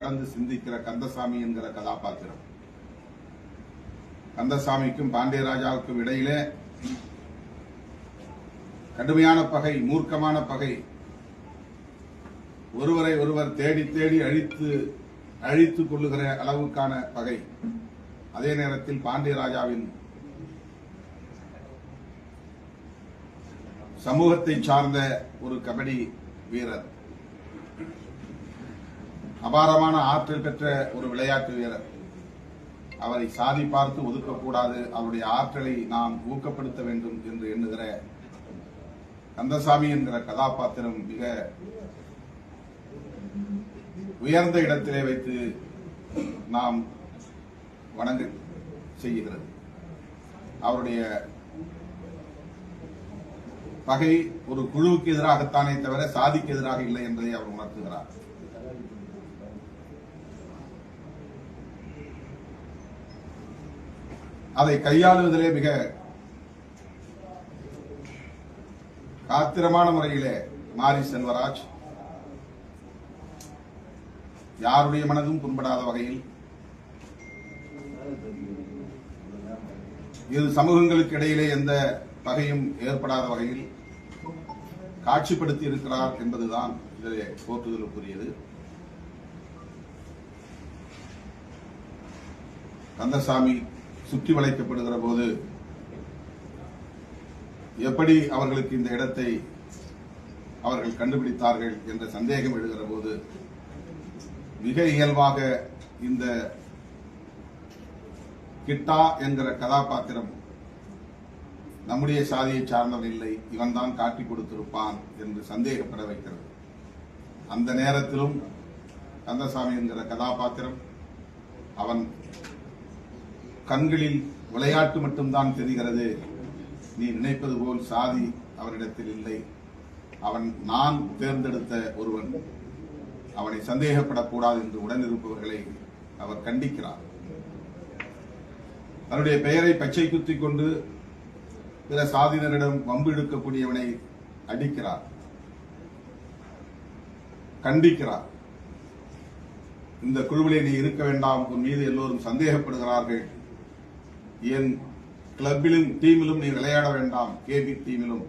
கடந்து சிந்திக்கிற கந்தசாமி என்கிற கதாபாத்திரம். கந்தசாமிக்கும் பாண்டியராஜாவுக்கும் இடையிலே கடுமையான பகை, மூர்க்கமான பகை, ஒருவரை ஒருவர் தேடி தேடி அழித்துக் கொள்ளுகிற அளவுக்கான பகை. அதே நேரத்தில் பாண்டியராஜாவின் சமூகத்தை சார்ந்த ஒரு கபடி வீரர், அபாரமான ஆற்றல் பெற்ற ஒரு விளையாட்டு வீரர். அவரை சாதி பார்த்து ஒதுக்கக்கூடாது, அவருடைய ஆற்றலை நாம் ஊக்கப்படுத்த வேண்டும் என்று எண்ணுகிற கந்தசாமி என்கிற கதாபாத்திரம் மிக உயர்ந்த இடத்திலே வைத்து நாம் வணங்க செய்கிறது. அவருடைய பகை ஒரு குழுவுக்கு எதிராகத்தானே தவிர சாதிக்கு எதிராக இல்லை என்பதை அவர் உணர்த்துகிறார். அதை கையாளுவதிலே மிக காத்திரமான முறையிலே மாரி செல்வராஜ் யாருடைய மனதும் புண்படாத வகையில், இரு சமூகங்களுக்கு இடையிலே எந்த பகையும் ஏற்படாத வகையில் காட்சிப்படுத்தி இருக்கிறார் என்பதுதான் இதிலே போற்றுதலுக்குரியது. கந்தசாமி சுற்றி வளைக்கப்படுகிற போது எப்படி அவர்களுக்கு இந்த இடத்தை அவர்கள் கண்டுபிடித்தார்கள் என்ற சந்தேகம் எழுகிற போது மிக இயல்பாக இந்த கிட்டா என்கிற கதாபாத்திரம் நம்முடைய சாதியை சார்ந்தவன் இல்லை, இவன் தான் காட்டி கொடுத்திருப்பான் என்று சந்தேகப்பட வைக்கிறது. அந்த நேரத்திலும் கந்தசாமி என்கிற கதாபாத்திரம் அவன் கண்களில் விளையாட்டு மட்டும்தான் தெரிகிறது, நீ நினைப்பது போல் சாதி அவரிடத்தில் இல்லை, அவன் நான் தேர்ந்தெடுத்த ஒருவன், அவனை சந்தேகப்படக்கூடாது என்று உடனிருப்பவர்களை அவர் கண்டிக்கிறார். தன்னுடைய பெயரை பச்சை குத்திக் கொண்டு பிற சாதியினரிடம் வம்பு இழுக்கக்கூடியவனை அடிக்கிறார், கண்டிக்கிறார். இந்த குழுவிலே நீ இருக்க வேண்டாம், உன் மீது எல்லோரும் சந்தேகப்படுகிறார்கள், என் கிளப்பிலும் டீமிலும் நீ விளையாட வேண்டாம், கேபி டீமிலும்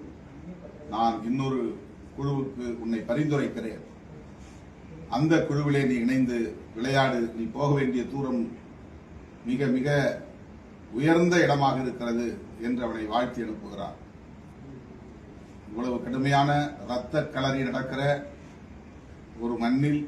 நான் இன்னொரு குழுவுக்கு உன்னை பரிந்துரைக்கிறேன், அந்த குழுவிலே நீ இணைந்து விளையாடு, நீ போக வேண்டிய தூரம் மிக மிக உயர்ந்த இடமாக இருக்கிறது என்று அவனை வாழ்த்தி அனுப்புகிறார். இவ்வளவு கடுமையான இரத்த களரி நடக்கிற ஒரு மண்ணில்